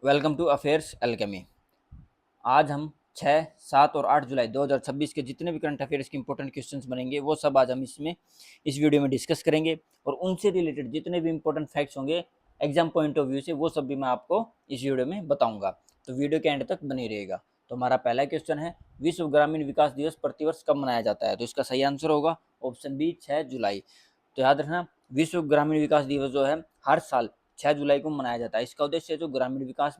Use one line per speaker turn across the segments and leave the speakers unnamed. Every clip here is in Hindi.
Welcome to affairs alchemy. आज हम 6, 7 और 8 जुलाई 2026 के जितने भी करंट अफेयर्स के इंपॉर्टेंट क्वेश्चंस बनेंगे वो सब आज हम इस वीडियो में डिस्कस करेंगे और उनसे रिलेटेड जितने भी इंपॉर्टेंट फैक्ट्स होंगे एग्जाम पॉइंट ऑफ व्यू से वो सब भी मैं आपको इस वीडियो में बताऊंगा। तो वीडियो के एंड तक बनी रहेगा। तो हमारा पहला क्वेश्चन है, विश्व ग्रामीण विकास दिवस प्रतिवर्ष कब मनाया जाता है? तो इसका सही आंसर होगा ऑप्शन बी 6 जुलाई। तो याद रखना, विश्व ग्रामीण विकास दिवस जो है हर साल 6 जुलाई को मनाया जाता है। इसका उद्देश्य जो ग्रामीण विकास,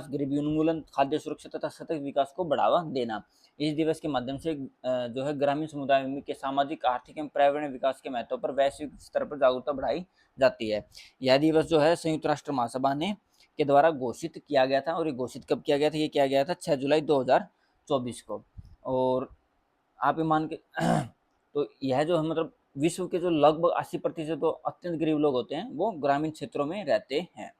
गरीबी उन्मूलन, खाद्य सुरक्षा तथा सतत विकास को बढ़ावा देना। इस दिवस के माध्यम से जो है ग्रामीण समुदाय में के सामाजिक, आर्थिक एवं पर्यावरण विकास के महत्व पर वैश्विक स्तर पर जागरूकता बढ़ाई जाती है। यह दिवस जो है संयुक्त राष्ट्र महासभा ने के द्वारा घोषित किया गया था। और ये घोषित कब किया गया था? ये किया गया था 6 जुलाई 2024 को। और आप ये मान के तो यह जो है मतलब विश्व के जो लगभग 80% तो अत्यंत गरीब लोग होते हैं वो ग्रामीण क्षेत्रों में रहते हैं।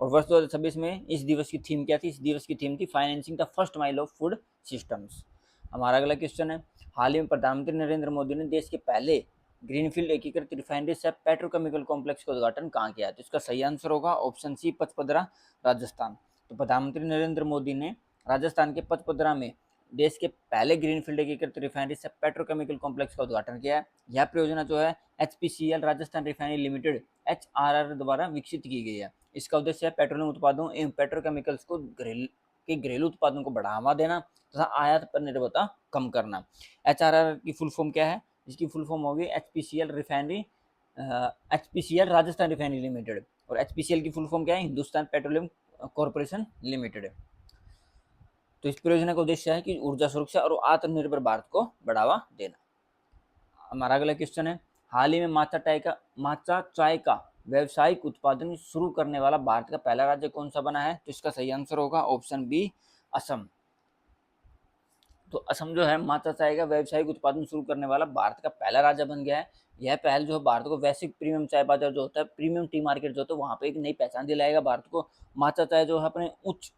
और वर्ष 2026 में इस दिवस की थीम क्या थी? इस दिवस की थीम थी financing the first mile of food systems. हमारा अगला क्वेश्चन है, हाल ही में प्रधानमंत्री नरेंद्र मोदी ने देश के पहले ग्रीनफील्ड एकीकृत रिफाइनरी से पेट्रोकेमिकल कॉम्प्लेक्स का उद्घाटन कहाँ किया है? तो इसका सही आंसर होगा ऑप्शन सी पचपदरा, राजस्थान। तो प्रधानमंत्री नरेंद्र मोदी ने राजस्थान के पचपदरा में देश के पहले ग्रीनफील्ड एकीकृत रिफाइनरी से पेट्रोकेमिकल कॉम्प्लेक्स का उद्घाटन किया है। यह परियोजना जो है HPCL Rajasthan refinery limited HRR द्वारा विकसित की गई है। इसका उद्देश्य है पेट्रोलियम उत्पादों एवं पेट्रोकेमिकल्स को घरेलू उत्पादन को बढ़ावा देना तथा आयात पर निर्भरता कम करना। HRR की फुल फॉर्म क्या है? इसकी फुल फॉर्म होगी HPCL राजस्थान रिफाइनरी लिमिटेड। और HPCL की फुल फॉर्म क्या है? Hindustan petroleum corporation limited. तो इस परियोजना का उद्देश्य है कि ऊर्जा सुरक्षा और आत्मनिर्भर भारत को बढ़ावा देना। हमारा अगला क्वेश्चन है, हाल ही में माचा चाय का व्यावसायिक उत्पादन शुरू करने वाला भारत का पहला राज्य कौन सा बना है? तो इसका सही आंसर होगा ऑप्शन बी असम। तो असम जो है माचा चाय का व्यावसायिक उत्पादन शुरू करने वाला भारत का पहला राज्य बन गया है। यह पहल जो है भारत को वैश्विक प्रीमियम चाय बाजार जो होता है, प्रीमियम टी मार्केट जो होता है वहाँ पे एक नई पहचान दिलाएगा भारत को। माचा चाय जो है अपने उच्च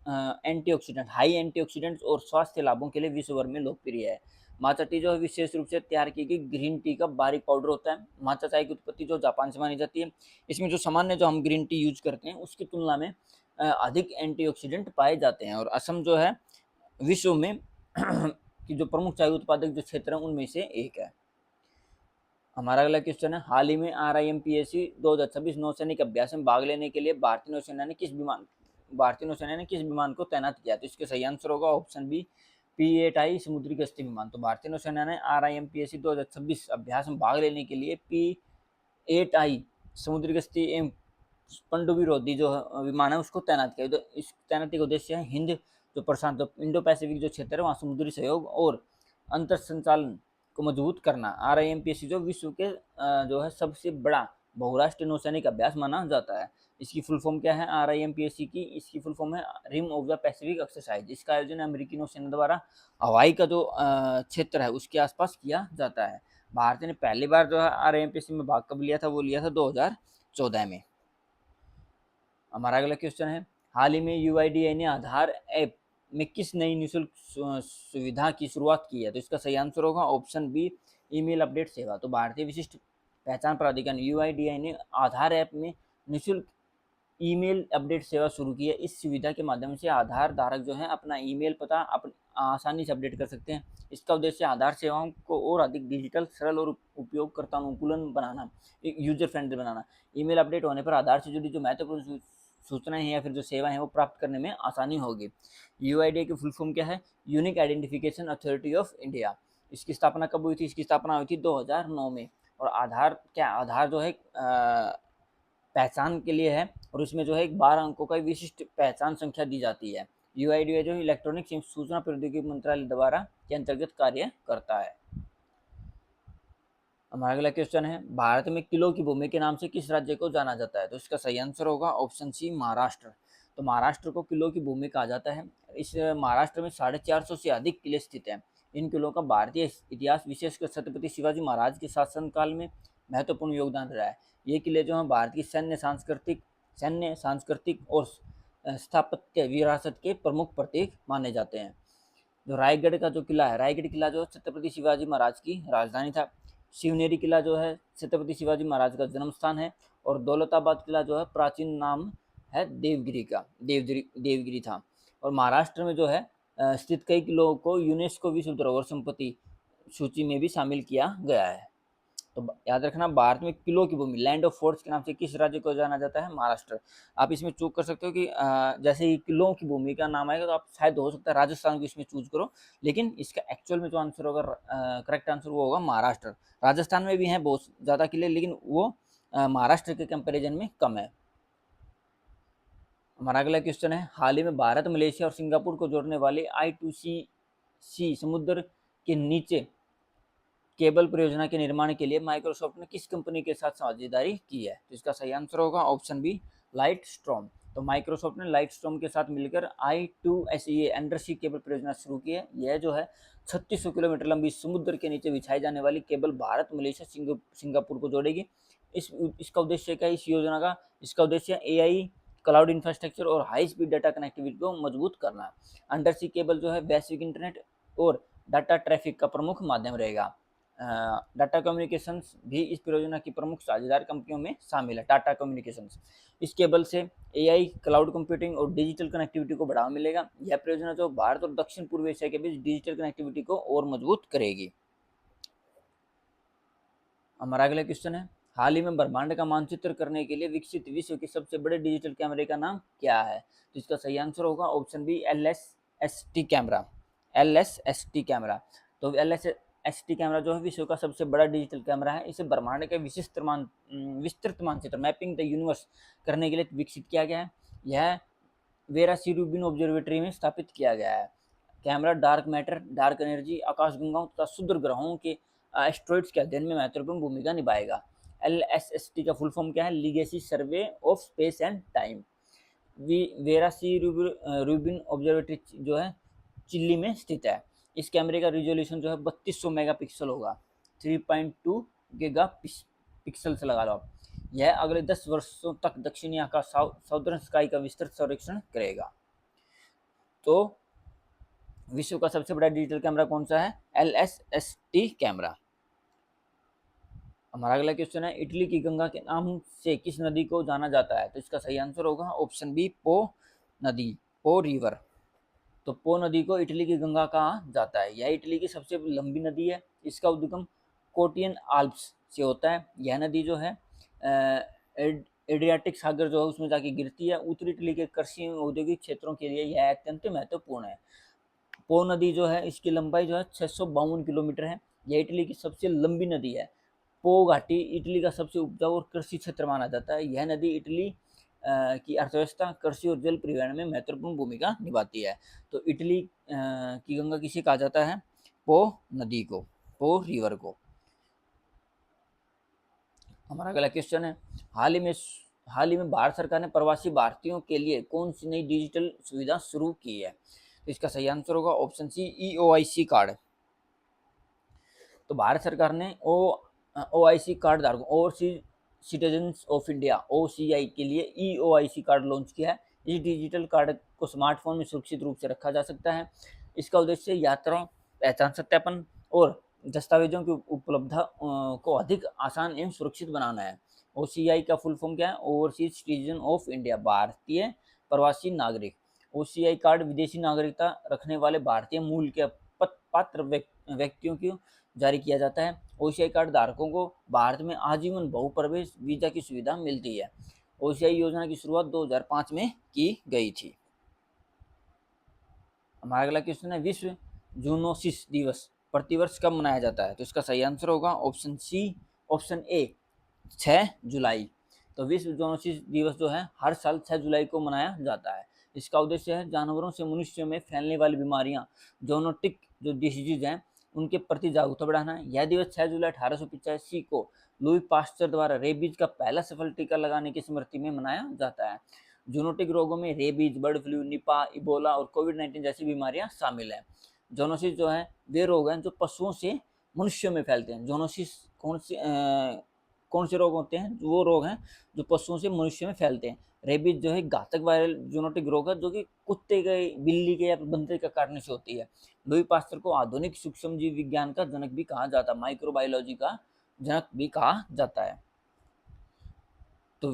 एंटीऑक्सीडेंट, हाई एंटीऑक्सीडेंट्स और स्वास्थ्य लाभों के लिए विश्व भर में लोकप्रिय है। माचा टी जो है विशेष रूप से तैयार की गई ग्रीन टी का बारीक पाउडर होता है। माचा चाय की उत्पत्ति जो जापान से मानी जाती है। इसमें जो सामान्य जो हम ग्रीन टी यूज करते हैं उसकी तुलना में अधिक एंटीऑक्सीडेंट पाए जाते हैं। और असम जो है विश्व में कि जो प्रमुख चाय उत्पादक जो क्षेत्र हैं उनमें से एक है। हमारा अगला क्वेश्चन है, हाल ही में RIMPAC 2026 नौसैनिक अभ्यास में भाग लेने के लिए भारतीय नौसेना ने किस विमान को तैनात किया? तो इसके सही आंसर होगा ऑप्शन बी P8I समुद्री गश्ती विमान। तो भारतीय नौसेना ने RIMPAC 2026 अभ्यास में भाग लेने के लिए P8I समुद्री गश्ती एवं पनडुब्बी रोधी जो विमान है उसको तैनात किया। तो इस तैनाती का उद्देश्य है हिंद जो प्रशांत इंडो पैसिफिक जो क्षेत्र है वहाँ समुद्री सहयोग और अंतर संचालन को मजबूत करना। RIMPAC जो विश्व के जो है सबसे बड़ा बहुराष्ट्रीय नौसैनिक अभ्यास माना जाता है। इसकी फुल फॉर्म क्या है RIMPAC की? इसकी फुल फॉर्म है Rim of the Pacific exercise. इसका आयोजन अमेरिकी नौसेना द्वारा हवाई का जो क्षेत्र है उसके आसपास किया जाता है। भारत ने पहली बार जो है RIMPAC में भाग कब लिया था? वो लिया था 2014 में। हमारा अगला क्वेश्चन है, हाल ही में UIDAI ने आधार ऐप में किस नई निःशुल्क सुविधा की शुरुआत की है? तो इसका सही आंसर होगा ऑप्शन बी ईमेल अपडेट सेवा। तो भारतीय विशिष्ट पहचान प्राधिकरण UIDAI ने आधार ऐप में निःशुल्क ईमेल अपडेट सेवा शुरू की है। इस सुविधा के माध्यम से आधार धारक जो है अपना ईमेल पता आसानी से अपडेट कर सकते हैं। इसका उद्देश्य आधार सेवाओं को और अधिक डिजिटल, सरल और उपयोगकर्ता अनुकूलन बनाना, यूजर फ्रेंडली बनाना। ईमेल अपडेट होने पर आधार से जुड़ी जो महत्वपूर्ण सूचनाएं हैं या फिर जो सेवाएं हैं वो प्राप्त करने में आसानी होगी। UIDAI की फुल फॉर्म क्या है? Unique identification authority of India. इसकी स्थापना कब हुई थी? इसकी स्थापना हुई थी 2009 में। और आधार जो है पहचान के लिए है और इसमें जो है 12 अंकों का विशिष्ट पहचान संख्या दी जाती है। UIDAI जो इलेक्ट्रॉनिक सूचना प्रौद्योगिकी मंत्रालय द्वारा के अंतर्गत कार्य करता है। हमारा अगला क्वेश्चन है, भारत में किलो की भूमि के नाम से किस राज्य को जाना जाता है? तो इसका सही आंसर होगा ऑप्शन सी महाराष्ट्र। तो महाराष्ट्र को किलो की भूमि कहा जाता है। इस महाराष्ट्र में 450 से अधिक किले स्थित हैं। इन किलों का भारतीय इतिहास विशेषकर छत्रपति शिवाजी महाराज के शासनकाल में महत्वपूर्ण योगदान रहा है। ये किले जो हैं भारत की सैन्य सांस्कृतिक और स्थापत्य विरासत के प्रमुख प्रतीक माने जाते हैं। जो रायगढ़ का जो किला है, रायगढ़ किला जो छत्रपति शिवाजी महाराज की राजधानी था। शिवनेरी किला जो है छत्रपति शिवाजी महाराज का जन्म स्थान है। और दौलताबाद किला जो है प्राचीन नाम है देवगिरी का, देवगिरी था। और महाराष्ट्र में जो है स्थित कई किलों को यूनेस्को विश्व धरोहर संपत्ति सूची में भी शामिल किया गया है। तो याद रखना, भारत में किलो की भूमि, लैंड ऑफ फोर्ट्स के नाम से किस राज्य को जाना जाता है? महाराष्ट्र। आप इसमें चूज कर सकते हो कि जैसे ही किलो की भूमि का नाम आएगा तो आप शायद हो सकता है राजस्थान को इसमें चूज करो, लेकिन इसका एक्चुअल में जो आंसर होगा, करेक्ट आंसर वो होगा महाराष्ट्र। राजस्थान में भी हैं बहुत ज़्यादा किले, लेकिन वो महाराष्ट्र के कंपेरिजन में कम है। हमारा अगला क्वेश्चन है, हाल ही में भारत, मलेशिया और सिंगापुर को जोड़ने वाले I2C समुद्र के नीचे केबल परियोजना के निर्माण के लिए माइक्रोसॉफ्ट ने किस कंपनी के साथ साझेदारी की है? तो इसका सही आंसर होगा ऑप्शन बी, लाइट स्ट्रॉम। तो माइक्रोसॉफ्ट ने लाइट स्ट्रॉम के साथ मिलकर I2SEA अंडरसी केबल परियोजना शुरू की है। यह जो है 3600 किलोमीटर लंबी समुद्र के नीचे बिछाई जाने वाली केबल भारत, मलेशिया, सिंगापुर को जोड़ेगी। इसका उद्देश्य क्या है इस योजना का? इसका उद्देश्य AI, क्लाउड इंफ्रास्ट्रक्चर और हाई स्पीड डाटा कनेक्टिविटी को मजबूत करना है। अंडरसी केबल जो है वैश्विक इंटरनेट और डाटा ट्रैफिक का प्रमुख माध्यम रहेगा। टाटा कम्युनिकेशंस भी इस परियोजना की प्रमुख साझेदार कंपनियों में शामिल है। टाटा कम्युनिकेशंस, इस केबल से AI, क्लाउड कंप्यूटिंग और डिजिटल कनेक्टिविटी को बढ़ावा मिलेगा। यह परियोजना जो भारत और दक्षिण पूर्व एशिया के बीच डिजिटल कनेक्टिविटी को और मजबूत करेगी। हमारा अगला क्वेश्चन है, हाल ही में ब्रह्मांड का मानचित्र करने के लिए विकसित विश्व के सबसे बड़े डिजिटल कैमरे का नाम क्या है? तो इसका सही आंसर होगा option B, LSST camera. LSST camera. तो LSST कैमरा जो है विश्व का सबसे बड़ा डिजिटल कैमरा है। इसे ब्रह्मांड के विस्तृत मानचित्र, मैपिंग द यूनिवर्स, करने के लिए विकसित किया गया है। यह वेरा सी रूबिन ऑब्जर्वेटरी में स्थापित किया गया है। Camera dark matter, dark energy, आकाशगंगाओं तथा क्षुद्र ग्रहों के एस्ट्रॉइड्स के अध्ययन में महत्वपूर्ण भूमिका निभाएगा। LSST का फुल फॉर्म क्या है? Legacy survey of space and time. Vera C Rubin observatory जो है चिल्ली में स्थित है। इस कैमरे का रिजोल्यूशन जो है 3200 मेगापिक्सल होगा, 3.2 गीगा पिक्सल से लगा लो आप। यह अगले 10 वर्षों तक दक्षिणी आकाश, साउदर्न स्काई का विस्तृत सर्वेक्षण करेगा। तो विश्व का सबसे बड़ा डिजिटल कैमरा कौन सा है? LSST camera. हमारा अगला क्वेश्चन है, इटली की गंगा के नाम से किस नदी को जाना जाता है? तो इसका सही आंसर होगा ऑप्शन बी, पो नदी, पो रिवर। तो पो नदी को इटली की गंगा कहा जाता है। यह इटली की सबसे लंबी नदी है। इसका उद्गम कोटियन आल्प्स से होता है। यह नदी जो है एड्रियाटिक सागर जो है उसमें जाके गिरती है। उत्तरी इटली के कृषि औद्योगिक क्षेत्रों के लिए यह अत्यंत महत्वपूर्ण है। पो नदी जो है इसकी लंबाई जो है 652 किलोमीटर है। यह इटली की सबसे लंबी नदी है। पो घाटी इटली का सबसे उपजाऊ और कृषि क्षेत्र माना जाता है। यह नदी इटली की अर्थव्यवस्था, कृषि और जल परिवहन में महत्वपूर्ण भूमिका निभाती है। तो इटली की गंगा किसे कहा जाता है? पो नदी को, पो रिवर को। हमारा अगला क्वेश्चन है, हाल ही में भारत सरकार ने प्रवासी भारतीयों के लिए कौन सी नई डिजिटल सुविधा शुरू की है? तो इसका सही आंसर होगा ऑप्शन सी, EOIC कार्ड। तो भारत सरकार ने OIC कार्ड धारकों, overseas citizens of India, OCI के लिए EOIC कार्ड लॉन्च किया है। इस डिजिटल कार्ड को स्मार्टफोन में सुरक्षित रूप से रखा जा सकता है। इसका उद्देश्य यात्रा, पहचान सत्यापन और दस्तावेजों की उपलब्धता को अधिक आसान एवं सुरक्षित बनाना है। OCI का फुल फॉर्म क्या है? ओवरसीज सिटीजन ऑफ इंडिया, भारतीय प्रवासी नागरिक। OCI कार्ड विदेशी नागरिकता रखने वाले भारतीय मूल के पात्र व्यक्तियों को जारी किया जाता है। OCI कार्ड धारकों को भारत में आजीवन बहुप्रवेश वीजा की सुविधा मिलती है। OCI योजना की शुरुआत 2005 में की गई थी। हमारा अगला क्वेश्चन है, विश्व जूनोसिस दिवस प्रतिवर्ष कब मनाया जाता है? तो इसका सही आंसर होगा ऑप्शन ए, 6 जुलाई। तो विश्व जूनोसिस दिवस जो है हर साल 6 जुलाई को मनाया जाता है। इसका उद्देश्य है जानवरों से मनुष्यों में फैलने वाली बीमारियां, जोनोटिक जो डिसीज हैं, उनके प्रति जागरूकता बढ़ाना है। यह दिवस 6 जुलाई 1885 को लुई पास्चर द्वारा रेबीज का पहला सफल टीका लगाने की स्मृति में मनाया जाता है। जूनोटिक रोगों में rabies, bird flu, Nipah, Ebola और कोविड-19 जैसी बीमारियां शामिल हैं। जोनोसिस जो है वे रोग हैं जो पशुओं से मनुष्यों में फैलते हैं। जोनोसिस कौन से रोग होते हैं? वो रोग हैं जो पशुओं से मनुष्य में फैलते हैं। रेबीज जो है घातक वायरल जूनोटिक रोग है जो कि कुत्ते के, बिल्ली के या बंदर के काटने से होती है। लुई पास्चर को आधुनिक सूक्ष्मजीव विज्ञान का जनक भी कहा जाता है, माइक्रोबायोलॉजी का जनक भी कहा जाता है। तो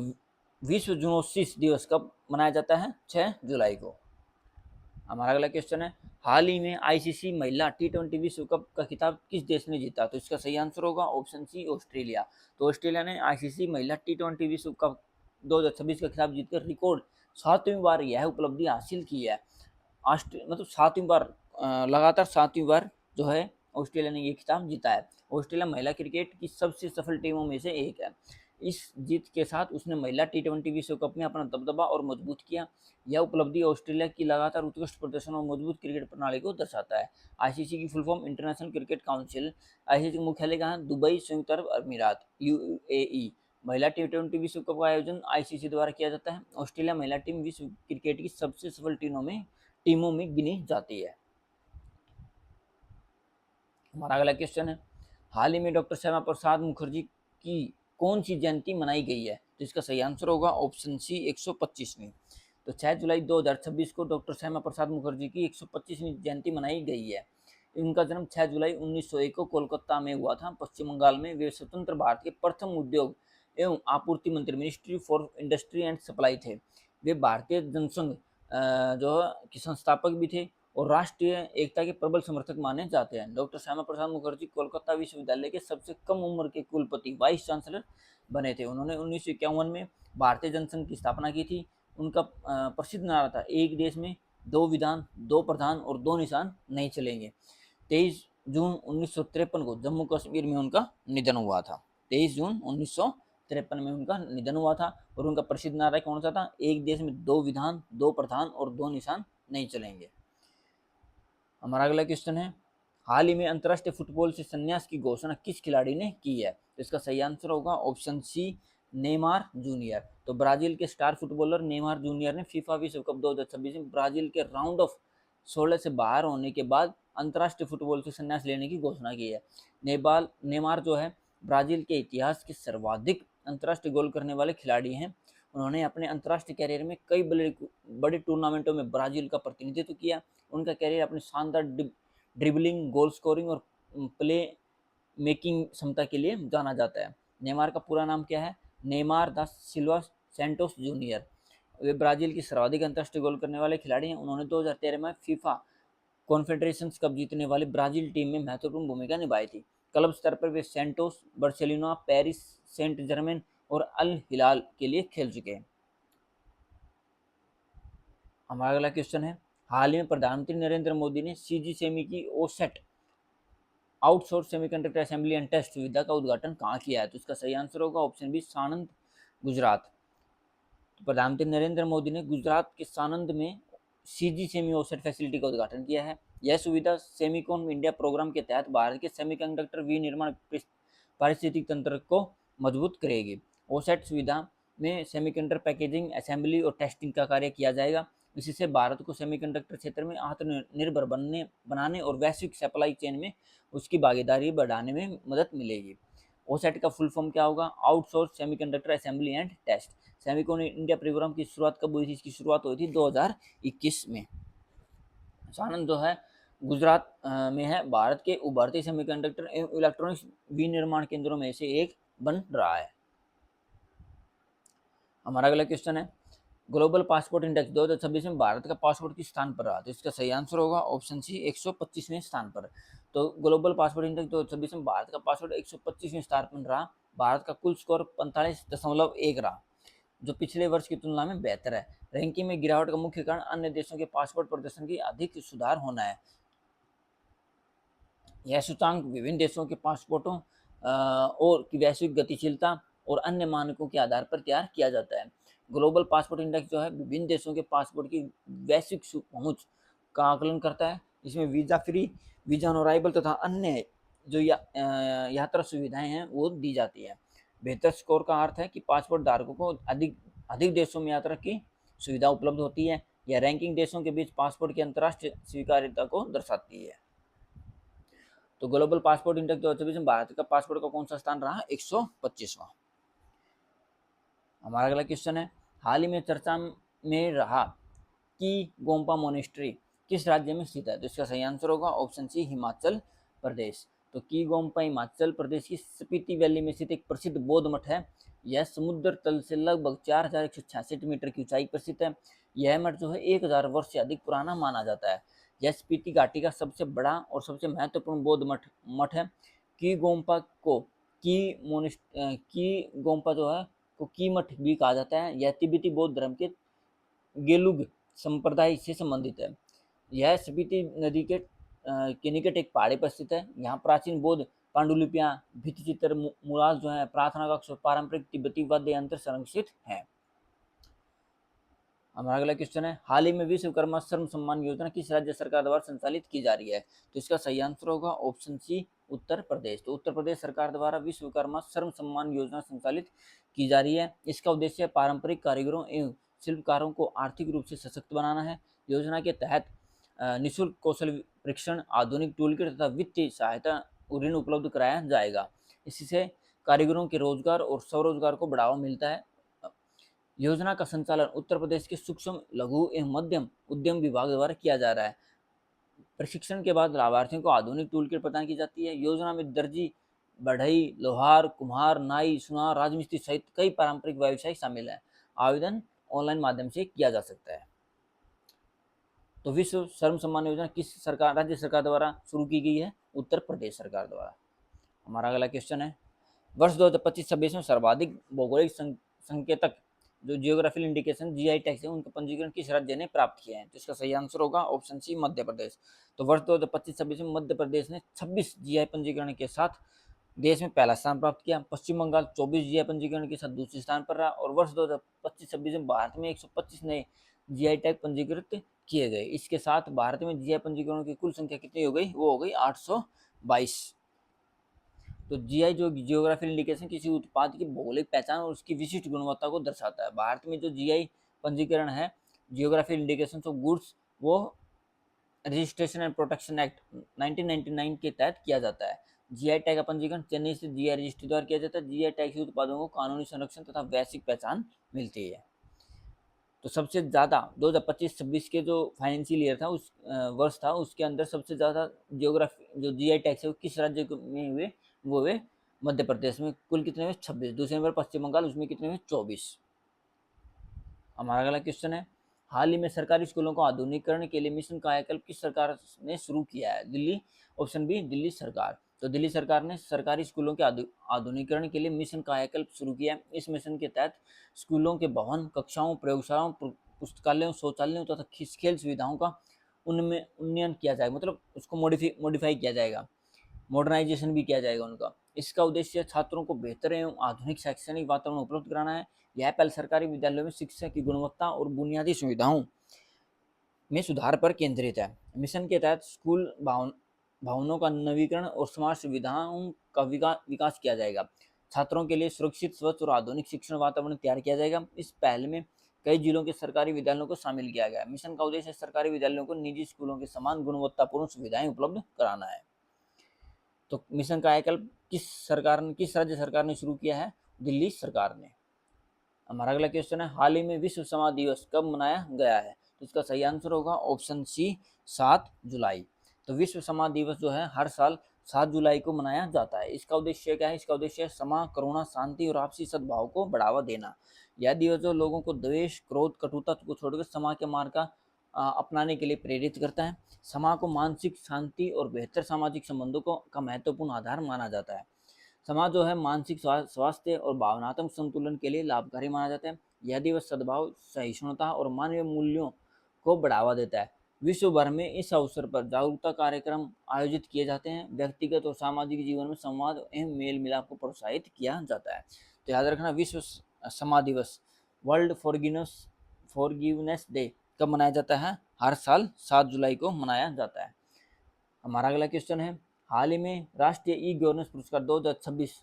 विश्व जूनोसिस दिवस कब मनाया जाता है? 6 जुलाई को। हमारा अगला क्वेश्चन है, हाल ही में आईसीसी महिला टी20 विश्व कप का खिताब किस देश ने जीता? तो इसका सही आंसर होगा ऑप्शन सी, ऑस्ट्रेलिया। तो ऑस्ट्रेलिया ने आईसीसी महिला टी20 विश्व कप 2026 का खिताब जीतकर रिकॉर्ड 7वीं बार यह उपलब्धि हासिल की है। मतलब 7वीं बार, लगातार 7वीं बार जो है ऑस्ट्रेलिया ने ये खिताब जीता है। ऑस्ट्रेलिया महिला क्रिकेट की सबसे सफल टीमों में से एक है। इस जीत के साथ उसने महिला टी20 विश्व कप में अपना दबदबा और मजबूत किया। यह उपलब्धि ऑस्ट्रेलिया की लगातार उत्कृष्ट प्रदर्शन और मजबूत क्रिकेट प्रणाली को दर्शाता है। आईसीसी की full form international cricket council. ICC का मुख्यालय कहाँ है? दुबई, संयुक्त अरब अमीरात, यूएई। महिला टी20 विश्व कप का आयोजन आईसीसी द्वारा किया जाता है। ऑस्ट्रेलिया महिला टीम विश्व क्रिकेट की सबसे सफल टीमों में गिनी जाती है। हमारा अगला क्वेश्चन है, हाल ही में डॉक्टर श्यामा प्रसाद मुखर्जी की कौन सी जयंती मनाई गई है? तो इसका सही आंसर होगा ऑप्शन सी, 125वीं। तो 6 जुलाई 2026 को डॉक्टर श्यामा प्रसाद मुखर्जी की 125वीं जयंती मनाई गई है। इनका जन्म 6 जुलाई 1901 को कोलकाता में हुआ था, पश्चिम बंगाल में। वे स्वतंत्र भारत के प्रथम उद्योग एवं आपूर्ति मंत्री, ministry for industry and supply थे। वे भारतीय जनसंघ जो के संस्थापक भी थे और राष्ट्रीय एकता के प्रबल समर्थक माने जाते हैं। डॉक्टर श्यामा प्रसाद मुखर्जी कोलकाता विश्वविद्यालय के सबसे कम उम्र के कुलपति, वाइस चांसलर बने थे। उन्होंने 1951 में भारतीय जनसंघ की स्थापना की थी। उनका प्रसिद्ध नारा था, एक देश में दो विधान, दो प्रधान और दो निशान नहीं चलेंगे। 23 जून 1953 को जम्मू कश्मीर में उनका निधन हुआ था। 23 जून 1953 में उनका निधन हुआ था और उनका प्रसिद्ध नारा कौन सा था? एक देश में दो विधान, दो प्रधान और दो निशान नहीं चलेंगे। हमारा अगला क्वेश्चन है, हाल ही में अंतर्राष्ट्रीय फुटबॉल से संन्यास की घोषणा किस खिलाड़ी ने की है? तो इसका सही आंसर होगा ऑप्शन सी, नेमार जूनियर। तो ब्राजील के स्टार फुटबॉलर नेमार जूनियर ने फीफा विश्व कप 2026 में ब्राजील के राउंड ऑफ 16 से बाहर होने के बाद अंतर्राष्ट्रीय फुटबॉल से संन्यास लेने की घोषणा की है। नेमार जो है ब्राजील के इतिहास के सर्वाधिक अंतर्राष्ट्रीय गोल करने वाले खिलाड़ी हैं। उन्होंने अपने अंतर्राष्ट्रीय कैरियर में कई बड़े टूर्नामेंटों में ब्राजील का प्रतिनिधित्व किया। उनका कैरियर अपनी शानदार ड्रिबलिंग, गोल स्कोरिंग और प्ले मेकिंग क्षमता के लिए जाना जाता है। नेमार का पूरा नाम क्या है? नेमार दा सिल्वा सैंटोस जूनियर। वे ब्राजील की सर्वाधिक अंतर्राष्ट्रीय गोल करने वाले खिलाड़ी हैं। उन्होंने 2013 में फीफा कॉन्फेडरेशंस कप जीतने वाली ब्राजील टीम में महत्वपूर्ण भूमिका निभाई थी। क्लब स्तर पर वे Santos, Barcelona, Paris Saint Germain और अल हिलाल के लिए खेल चुके हैं। हमारा अगला क्वेश्चन है, हाल ही में प्रधानमंत्री नरेंद्र मोदी ने सीजी सेमी की OSAT outsource semiconductor assembly and test सुविधा का उद्घाटन कहाँ किया है? तो इसका सही आंसर होगा ऑप्शन बी, सानंद, गुजरात। तो प्रधानमंत्री नरेंद्र मोदी ने गुजरात के सानंद में सीजी सेमी ओसेट फैसिलिटी का उद्घाटन किया है। यह सुविधा सेमीकॉन इंडिया प्रोग्राम के तहत भारत के सेमीकंडक्टर विनिर्माण पारिस्थितिकी तंत्र को मजबूत करेगी। ओसेट सुविधा में सेमीकंडक्टर पैकेजिंग, असेंबली और टेस्टिंग का कार्य किया जाएगा। इससे भारत को सेमीकंडक्टर क्षेत्र में आत्मनिर्भर बनाने और वैश्विक सप्लाई चेन में उसकी भागीदारी बढ़ाने में मदद मिलेगी। ओसेट का फुल फॉर्म क्या होगा? Outsource semiconductor assembly and test. Semicon India programme की शुरुआत कब हुई थी? इसकी शुरुआत हुई थी 2021 में। सानंद जो है गुजरात में है। भारत के उभरते सेमीकंडक्टर एवं इलेक्ट्रॉनिक्स विनिर्माण केंद्रों में से एक बन रहा है। हमारा अगला क्वेश्चन है, ग्लोबल पासपोर्ट इंडेक्स 2026 में भारत का पासपोर्ट किस स्थान पर रहा? तो इसका सही आंसर होगा ऑप्शन सी, 125वें स्थान पर। तो ग्लोबल पासपोर्ट इंडेक्स 2026 में भारत का पासपोर्ट 125वें स्थान पर रहा। भारत का कुल स्कोर 45.1 रहा, जो पिछले वर्ष की तुलना में बेहतर है। रैंकिंग में गिरावट का मुख्य कारण अन्य देशों के पासपोर्ट प्रदर्शन की अधिक सुधार होना है। यह सूचांक विभिन्न देशों के पासपोर्टों और की वैश्विक गतिशीलता और अन्य मानकों के आधार पर तैयार किया जाता है। ग्लोबल पासपोर्ट इंडेक्स जो है विभिन्न देशों के पासपोर्ट की वैश्विक पहुंच का आकलन करता है। इसमें visa free, visa on arrival तथा अन्य जो यात्रा सुविधाएं हैं वो दी जाती है। बेहतर स्कोर का अर्थ है कि पासपोर्ट धारकों को अधिक देशों में यात्रा की सुविधा उपलब्ध होती है। यह रैंकिंग देशों के बीच पासपोर्ट की अंतर्राष्ट्रीय स्वीकार्यता को दर्शाती है। तो ग्लोबल पासपोर्ट इंडेक्स 2024 में भारत का पासपोर्ट का कौन सा स्थान रहा? 125वां। हमारा अगला क्वेश्चन है, हाल ही में चर्चा में रहा कि गोम्पा मोनेस्ट्री किस राज्य में स्थित है? तो इसका सही आंसर होगा ऑप्शन सी, हिमाचल प्रदेश। तो की गोम्पा हिमाचल प्रदेश की स्पीति वैली में स्थित एक प्रसिद्ध बौद्ध मठ है। यह समुद्र तल से लगभग 4166 मीटर की ऊंचाई पर स्थित है। यह मठ जो है 1000 वर्ष से अधिक पुराना माना जाता है। यह स्पीति घाटी का सबसे बड़ा और सबसे महत्वपूर्ण बौद्ध मठ है। की गोम्पा को की गोम्पा जो है को की मठ भी कहा जाता है। यह तिब्बती बौद्ध धर्म के गेलुग संप्रदाय से संबंधित है। यह स्पीति नदी के निकट एक पहाड़ी पर स्थित है। यहाँ प्राचीन बौद्ध पांडुलिपियां, भित्तिचित्र, मूलास जो है, प्रार्थना कक्ष और पारंपरिक तिब्बती वाद्य यंत्र संरक्षित हैं। हमारा अगला क्वेश्चन है, हाल ही में विश्वकर्मा श्रम सम्मान योजना किस राज्य सरकार द्वारा संचालित की जा रही है? तो इसका सही आंसर होगा ऑप्शन सी, उत्तर प्रदेश। तो उत्तर प्रदेश सरकार द्वारा विश्वकर्मा श्रम सम्मान योजना संचालित की जा रही है। इसका उद्देश्य पारंपरिक कारीगरों एवं शिल्पकारों को आर्थिक रूप से सशक्त बनाना है। योजना के तहत निःशुल्क कौशल प्रशिक्षण, आधुनिक टूलकिट तथा वित्तीय सहायता ऋण उपलब्ध कराया जाएगा। इससे कारीगरों के रोजगार और स्वरोजगार को बढ़ावा मिलता है। योजना का संचालन उत्तर प्रदेश के सूक्ष्म, लघु एवं मध्यम उद्यम विभाग द्वारा किया जा रहा है। प्रशिक्षण के बाद लाभार्थियों को आधुनिक टूलकिट प्रदान की जाती है। योजना में दर्जी, बढ़ई, लोहार, कुम्हार, नाई, सुनार, राजमिस्त्री सहित कई पारंपरिक व्यवसाय शामिल हैं। आवेदन ऑनलाइन माध्यम से किया जा सकता है। तो विश्व श्रम सम्मान योजना किस राज्य सरकार द्वारा शुरू की गई है? उत्तर प्रदेश सरकार द्वारा। हमारा अगला क्वेश्चन है, वर्ष 2025-26 में सर्वाधिक भौगोलिक संकेतक जो जियोग्राफिकल इंडिकेशन जीआई टैग है उनका पंजीकरण किस राज्य ने प्राप्त किया है? तो इसका सही आंसर होगा ऑप्शन सी, मध्य प्रदेश। तो वर्ष 2025-26 में मध्य प्रदेश ने 26 जीआई पंजीकरण के साथ देश में पहला स्थान प्राप्त किया। पश्चिम बंगाल 24 जीआई पंजीकरण के साथ दूसरे स्थान पर रहा। और वर्ष 2025-26 में भारत में 125 नए जीआई टैग पंजीकृत किए गए। इसके साथ भारत में जीआई पंजीकरणों की कुल संख्या कितनी हो गई? वो हो गई 822। तो जीआई जो जियोग्राफिकल इंडिकेशन किसी उत्पाद की भौगोलिक पहचान और उसकी विशिष्ट गुणवत्ता को दर्शाता है। भारत में जो जीआई पंजीकरण है, जियोग्राफिकल इंडिकेशन ऑफ गुड्स, वो रजिस्ट्रेशन एंड प्रोटेक्शन एक्ट 1999 के तहत किया जाता है। जीआई टैग का पंजीकरण चेन्नई से जीआई रजिस्ट्री द्वारा किया जाता है। जीआई टैग से उत्पादों को कानूनी संरक्षण तथा वैश्विक पहचान मिलती है। तो सबसे ज़्यादा 2025-26 के जो फाइनेंशियल ईयर था, उस वर्ष था, उसके अंदर सबसे ज़्यादा जियोग्राफी जो जीआई टैग है वो किस राज्य में हुए? वो हुए मध्य प्रदेश में। कुल कितने हुए? 26। दूसरे नंबर पश्चिम बंगाल, उसमें कितने हुए? 24। हमारा अगला क्वेश्चन है, हाल ही में सरकारी स्कूलों को आधुनिकीकरण के लिए मिशन कायाकल्प किस सरकार ने शुरू किया है? दिल्ली। ऑप्शन बी, दिल्ली सरकार। तो दिल्ली सरकार ने सरकारी स्कूलों के आधुनिकीकरण के लिए मिशन कायाकल्प शुरू किया है। इस मिशन के तहत स्कूलों के भवन, कक्षाओं, प्रयोगशालाओं, पुस्तकालयों, शौचालयों तथा खेल सुविधाओं का उनमें उन्नयन किया जाएगा, मतलब उसको मॉडिफाई किया जाएगा, मॉडर्नाइजेशन भी किया जाएगा उनका। इसका उद्देश्य छात्रों को बेहतर एवं आधुनिक शैक्षणिक वातावरण उपलब्ध कराना है। यह पहल सरकारी विद्यालयों में शिक्षा की गुणवत्ता और बुनियादी सुविधाओं में सुधार पर केंद्रित है। मिशन के तहत स्कूल भवनों का नवीकरण और स्मार्ट सुविधाओं का विकास किया जाएगा। छात्रों के लिए सुरक्षित, स्वच्छ और आधुनिक शिक्षण वातावरण तैयार किया जाएगा। इस पहल में कई जिलों के सरकारी विद्यालयों को शामिल किया गया है। मिशन का उद्देश्य सरकारी विद्यालयों को निजी स्कूलों के समान गुणवत्तापूर्ण सुविधाएं उपलब्ध कराना है। तो मिशन कायाकल्प किस राज्य सरकार ने शुरू किया है? दिल्ली सरकार ने। हमारा अगला क्वेश्चन है, हाल ही में विश्व समाज दिवस कब मनाया गया है? तो इसका सही आंसर होगा ऑप्शन सी, 7 जुलाई। तो विश्व समाज दिवस जो है हर साल 7 जुलाई को मनाया जाता है। इसका उद्देश्य क्या है? इसका उद्देश्य है क्षमा, करुणा, शांति और आपसी सद्भाव को बढ़ावा देना। यह दिवस जो लोगों को द्वेष, क्रोध, कटुता को छोड़कर क्षमा के मार्ग का अपनाने के लिए प्रेरित करता है। क्षमा को मानसिक शांति और बेहतर सामाजिक संबंधों का महत्वपूर्ण आधार माना जाता है। समाज जो है मानसिक स्वास्थ्य और भावनात्मक संतुलन के लिए लाभकारी माना जाता है। यह दिवस सद्भाव, सहिष्णुता और मानवीय मूल्यों को बढ़ावा देता है। विश्व भर में इस अवसर पर जागरूकता कार्यक्रम आयोजित किए जाते हैं। व्यक्तिगत और सामाजिक जीवन में संवाद एवं मेल मिलाप को प्रोत्साहित किया जाता है। तो याद रखना, विश्व क्षमा दिवस, वर्ल्ड फॉरगिवनेस डे कब मनाया जाता है? हर साल 7 जुलाई को मनाया जाता है। हमारा अगला क्वेश्चन है, हाल ही में राष्ट्रीय ई गवर्नेंस पुरस्कार 2026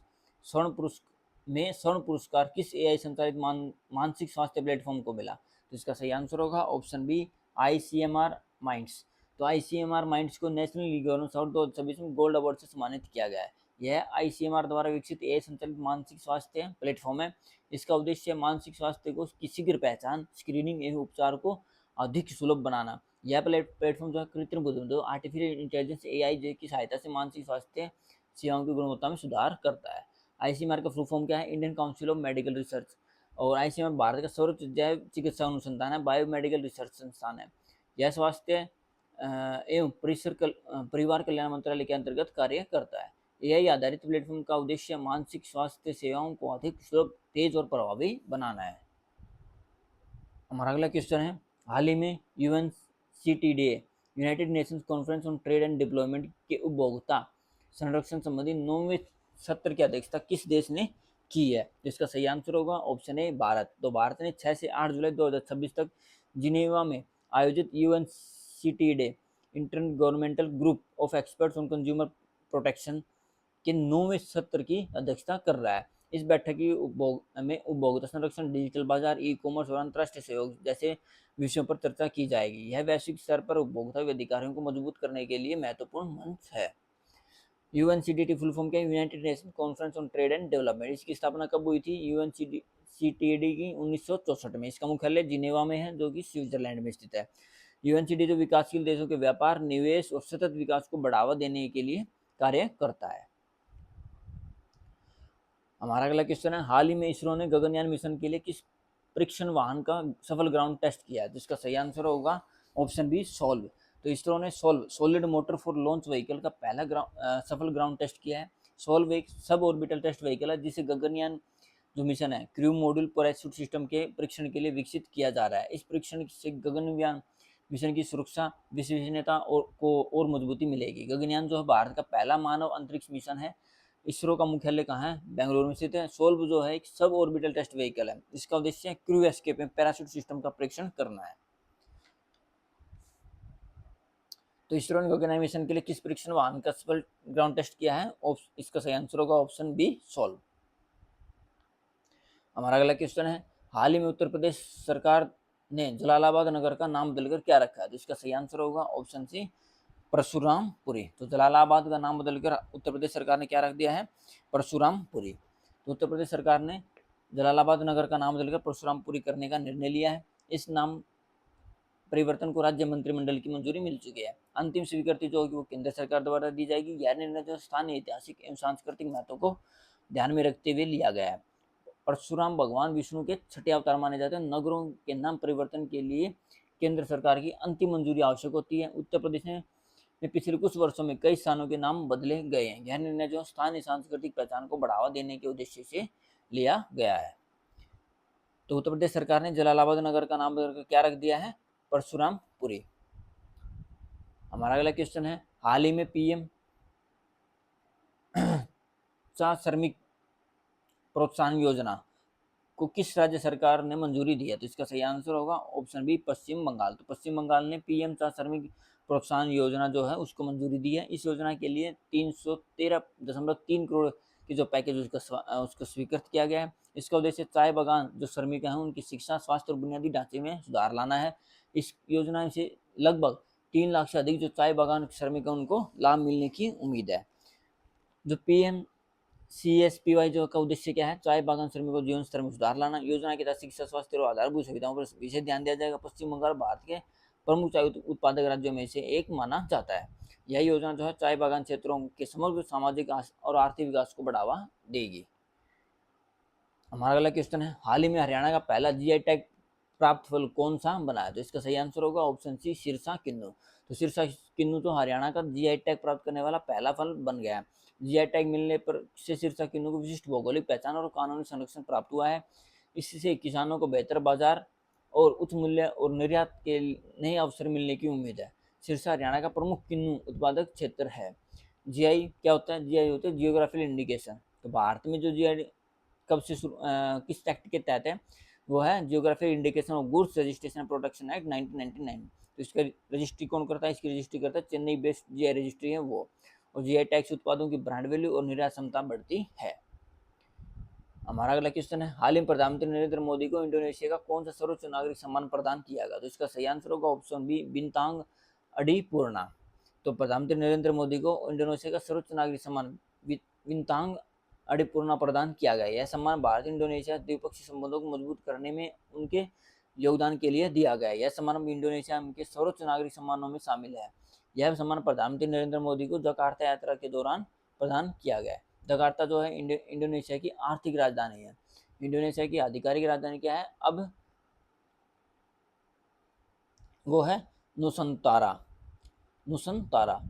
स्वर्ण पुरस्कार किस एआई संचालित मानसिक स्वास्थ्य प्लेटफॉर्म को मिला? तो इसका सही आंसर होगा ऑप्शन बी, आईसीएमआर माइंड्स। तो आईसीएमआर माइंड्स को नेशनल ई गवर्नेंस अवार्ड 2026 में गोल्ड अवार्ड से सम्मानित किया गया है। यह आईसीएमआर द्वारा विकसित एआई संचालित मानसिक स्वास्थ्य प्लेटफॉर्म है। इसका उद्देश्य मानसिक स्वास्थ्य को की शीघ्र पहचान, स्क्रीनिंग एवं उपचार को अधिक सुलभ बनाना। यह प्लेटफॉर्म जो है कृत्रिम बुद्धिमत्ता, आर्टिफिशियल इंटेलिजेंस, एआई की सहायता से मानसिक स्वास्थ्य सेवाओं की गुणवत्ता में सुधार करता है। आईसीएमआर का फुल फॉर्म क्या है? Indian council of medical research. और आईसीएमआर भारत का सर्वोच्च जैव चिकित्सा अनुसंधान है, बायोमेडिकल रिसर्च संस्थान है। यह स्वास्थ्य एवं परिवार कल्याण मंत्रालय के अंतर्गत कार्य करता है। एआई आधारित प्लेटफॉर्म का उद्देश्य मानसिक स्वास्थ्य सेवाओं को अधिक सुलभ, तेज और प्रभावी बनाना है। हमारा अगला क्वेश्चन है, हाल ही में UNCTAD United Nations Conference on Trade and Development के उपभोक्ता संरक्षण संबंधी 9वें सत्र की अध्यक्षता किस देश ने की है? इसका सही आंसर होगा ऑप्शन ए भारत। तो भारत ने 6 से 8 जुलाई 2026 तक जिनेवा में आयोजित UNCTAD intergovernmental group of experts on consumer protection के 9वें सत्र की अध्यक्षता कर रहा है। इस बैठक की में उपभोक्ता संरक्षण, डिजिटल बाजार, ई कॉमर्स और अंतर्राष्ट्रीय सहयोग जैसे विषयों पर चर्चा की जाएगी। यह वैश्विक स्तर पर उपभोक्ता अधिकारों को मजबूत करने के लिए महत्वपूर्ण मंच है। यूएनसीटीडी फुल फॉर्म क्या है? United nation conference on Trade and development. इसकी स्थापना कब हुई थी? यूएनसीटीडी की 1964 में। इसका मुख्यालय जिनेवा में है, जो कि स्विट्जरलैंड में स्थित है। यूएनसीडी जो विकासशील देशों के व्यापार, निवेश और सतत विकास को बढ़ावा देने के लिए कार्य करता है। हमारा अगला क्वेश्चन है, हाल ही में इसरो ने गगनयान मिशन के लिए किस परीक्षण वाहन का सफल ग्राउंड टेस्ट किया है? जिसका सही आंसर होगा ऑप्शन बी सोल्व। तो इसरो ने solve solid motor for launch vehicle का पहला सफल ग्राउंड टेस्ट किया है। सोल्व एक सब ऑर्बिटल टेस्ट व्हीकल है जिसे गगनयान जो मिशन है क्रू मॉड्यूल पैराशूट सिस्टम के परीक्षण के लिए विकसित किया जा रहा है। इस परीक्षण से गगनयान मिशन की सुरक्षा, विश्वसनीयता को और मजबूती मिलेगी। गगनयान जो है भारत का पहला मानव अंतरिक्ष मिशन है। इसरो का मुख्यालय कहाँ है? बेंगलुरु में स्थित है। सोल्व जो है एक सब ऑर्बिटल टेस्ट व्हीकल है। इसका उद्देश्य क्रू एस्केप में पैराशूट सिस्टम का परीक्षण करना है। तो इसरो ने गगनयान मिशन के लिए किस परीक्षण वाहन का सफल ग्राउंड टेस्ट किया है? इसका सही आंसर होगा ऑप्शन बी सोल्व। हमारा अगला क्वेश्चन है, हाल ही में उत्तर प्रदेश सरकार ने जलालाबाद नगर का नाम बदलकर क्या रखा है? तो इसका सही आंसर होगा ऑप्शन सी परशुरामपुरी। तो जलालाबाद का नाम बदलकर उत्तर प्रदेश सरकार ने क्या रख दिया है? परशुरामपुरी। तो उत्तर प्रदेश सरकार ने जलालाबाद नगर का नाम बदलकर परशुरामपुरी करने का निर्णय लिया है। इस नाम परिवर्तन को राज्य मंत्रिमंडल की मंजूरी मिल चुकी है। अंतिम स्वीकृति जो होगी वो केंद्र सरकार द्वारा दी जाएगी। यह निर्णय जो स्थानीय ऐतिहासिक एवं सांस्कृतिक महत्व को ध्यान में रखते हुए लिया गया है। परशुराम भगवान विष्णु के छठे अवतार माने जाते हैं। नगरों के नाम परिवर्तन के लिए केंद्र सरकार की अंतिम मंजूरी आवश्यक होती है। उत्तर प्रदेश में पिछले कुछ वर्षों में कई स्थानों के नाम बदले गए हैं। यह निर्णय जो स्थानीय सांस्कृतिक पहचान को बढ़ावा देने के उद्देश्य से लिया गया है। तो उत्तर प्रदेश सरकार ने जलालाबाद नगर का नाम बदलकर क्या रख दिया है? परशुरामपुरी। हमारा अगला क्वेश्चन है, हाल ही में पीएम श्रमिक प्रोत्साहन योजना को किस राज्य सरकार ने मंजूरी दी है? तो इसका सही आंसर होगा ऑप्शन बी पश्चिम बंगाल। तो पश्चिम बंगाल ने पीएम श्रमिक प्रोत्साहन योजना जो है उसको मंजूरी दी है। इस योजना के लिए 313.3 करोड़ की जो पैकेज उसको स्वीकृत किया गया है। इसका उद्देश्य चाय बागान जो श्रमिक हैं उनकी शिक्षा, स्वास्थ्य और बुनियादी ढांचे में सुधार लाना है। इस योजना से लगभग 3 लाख से अधिक जो चाय बागान श्रमिक हैं उनको लाभ मिलने की उम्मीद है। जो पीएम CSPY जो का उद्देश्य क्या है? चाय बागान श्रमिकों को जीवन स्तर में सुधार लाना। योजना के तहत शिक्षा, स्वास्थ्य और आधारभूत सुविधाओं पर विशेष ध्यान दिया जाएगा। पश्चिम बंगाल भारत के प्रमुख चाय उत्पादक राज्यों में से एक माना जाता है। यह योजना जो है चाय बागान क्षेत्रों के समग्र सामाजिक और आर्थिक विकास को बढ़ावा देगी। हमारा अगला क्वेश्चन है, हाल ही में हरियाणा का पहला GI टैग प्राप्त फल कौन सा बना है? तो इसका सही आंसर होगा ऑप्शन सी सिरसा किन्नू। तो सिरसा किन्नू तो हरियाणा का GI टैग प्राप्त करने वाला पहला फल बन गया है। GI टैग मिलने पर से सिरसा किन्नू को विशिष्ट भौगोलिक पहचान और कानूनी संरक्षण प्राप्त हुआ है। इससे किसानों को बेहतर बाजार और उच्च मूल्य और निर्यात के नए अवसर मिलने की उम्मीद है। सिरसा हरियाणा का प्रमुख किन्नू उत्पादक क्षेत्र है। GI क्या होता है? GI होता है जियोग्राफिकल इंडिकेशन। तो भारत में जो GI कब से किस एक्ट के तहत है? वो है geographic indication of goods registration protection act 1999। तो इसका रजिस्ट्री कौन करता है? इसकी रजिस्ट्री करता है चेन्नई बेस्ड GI रजिस्ट्री है वो। और GI टैक्स उत्पादों की ब्रांड वैल्यू और निर्यात क्षमता बढ़ती है। हमारा अगला क्वेश्चन है, हाल ही में प्रधानमंत्री नरेंद्र मोदी को इंडोनेशिया का कौन सा सर्वोच्च नागरिक सम्मान प्रदान किया गया? तो इसका सही आंसर होगा ऑप्शन बी बिंतांग अडीपूर्णा। तो प्रधानमंत्री नरेंद्र मोदी को इंडोनेशिया का सर्वोच्च नागरिक सम्मान बिंतांग अडीपूर्णा प्रदान किया गया। यह सम्मान भारत इंडोनेशिया द्विपक्षीय संबंधों को मजबूत करने में उनके योगदान के लिए दिया गया। यह सम्मान इंडोनेशिया के सर्वोच्च नागरिक सम्मानों में शामिल है। यह सम्मान प्रधानमंत्री नरेंद्र मोदी को जकार्ता यात्रा के दौरान प्रदान किया गया है। जकार्ता जो है इंडोनेशिया की आर्थिक राजधानी है। इंडोनेशिया की आधिकारिक राजधानी क्या है? अब वो है नुसंतारा। नुसंतारा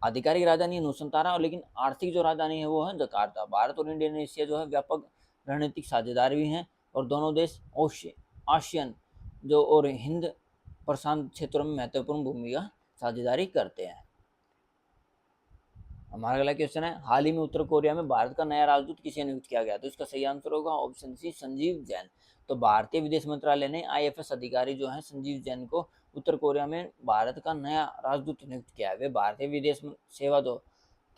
आधिकारिक राजधानी नुसंतारा, और लेकिन आर्थिक जो राजधानी है वो है जकार्ता। भारत और इंडोनेशिया जो है व्यापक रणनीतिक साझेदार भी हैं, और दोनों देश आसियान जो और हिंद प्रशांत क्षेत्रों में महत्वपूर्ण भूमिका साझेदारी करते हैं। हमारा अगला क्वेश्चन है, हाल ही में उत्तर कोरिया में भारत का नया राजदूत किसे नियुक्त किया गया? तो इसका सही आंसर होगा ऑप्शन सी, संजीव जैन। तो भारतीय विदेश मंत्रालय ने IFS अधिकारी जो है संजीव जैन को उत्तर कोरिया में भारत का नया राजदूत नियुक्त किया है। वे भारतीय विदेश सेवा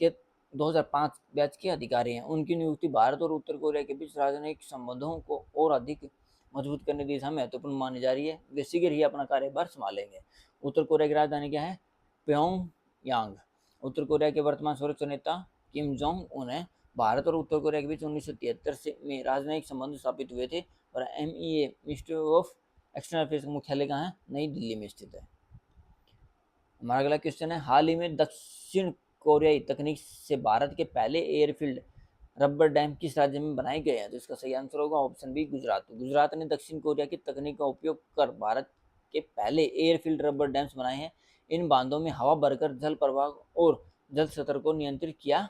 के 2005 बैच के अधिकारी हैं। उनकी नियुक्ति भारत और उत्तर कोरिया के बीच राजनयिक संबंधों को और अधिक मजबूत करने की दिशा में महत्वपूर्ण मानी जा रही है। वे शीघ्र ही अपना कार्यभार संभालेंगे। उत्तर कोरिया की राजधानी क्या है? प्योंगयांग। उत्तर कोरिया के वर्तमान सर्वोच्च नेता किम जोंग उन है। भारत और उत्तर कोरिया के बीच 1973 से में राजनयिक संबंध स्थापित हुए थे, और MEA ministry of external affairs का मुख्यालय कहाँ है? नई दिल्ली में स्थित है। हमारा अगला क्वेश्चन है, हाल ही में दक्षिण कोरियाई तकनीक से भारत के पहले एयरफील्ड रबर डैम किस राज्य में बनाए गए हैं? तो इसका सही आंसर होगा ऑप्शन बी, गुजरात। गुजरात ने दक्षिण कोरिया की तकनीक का उपयोग कर भारत के पहले एयरफील्ड रबर डैम्स बनाए हैं। इन बांधों में हवा भरकर जल प्रवाह और जल स्तर को नियंत्रित किया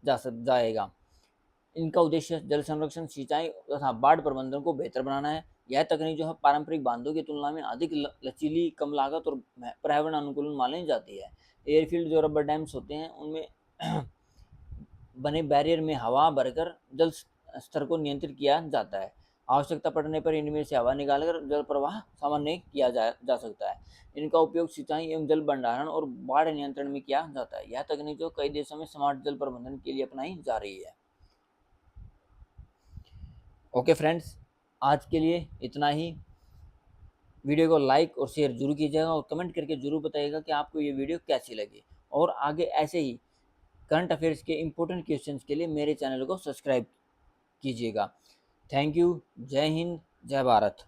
जाएगा। इनका उद्देश्य जल संरक्षण, सिंचाई तथा बाढ़ प्रबंधन को बेहतर बनाना है। यह तकनीक जो है पारंपरिक बांधों की तुलना में अधिक लचीली, कम लागत और पर्यावरण अनुकूल मानी जाती है। एयरफील्ड जो रबर डैम्स होते हैं उनमें बने बैरियर में हवा भरकर जल स्तर को नियंत्रित किया जाता है। आवश्यकता पड़ने पर इनमें से हवा निकालकर जल प्रवाह सामान्य किया जा सकता है। इनका उपयोग सिंचाई एवं जल भंडारण और बाढ़ नियंत्रण में किया जाता है। यह तकनीक जो कई देशों में स्मार्ट जल प्रबंधन के लिए अपनाई जा रही है। ओके फ्रेंड्स, आज के लिए इतना ही। वीडियो को लाइक और शेयर जरूर कीजिएगा, और कमेंट करके जरूर बताइएगा कि आपको ये वीडियो कैसी लगी। और आगे ऐसे ही करंट अफेयर्स के इम्पोर्टेंट क्वेश्चंस के लिए मेरे चैनल को सब्सक्राइब कीजिएगा। Thank you. जय हिंद, जय भारत।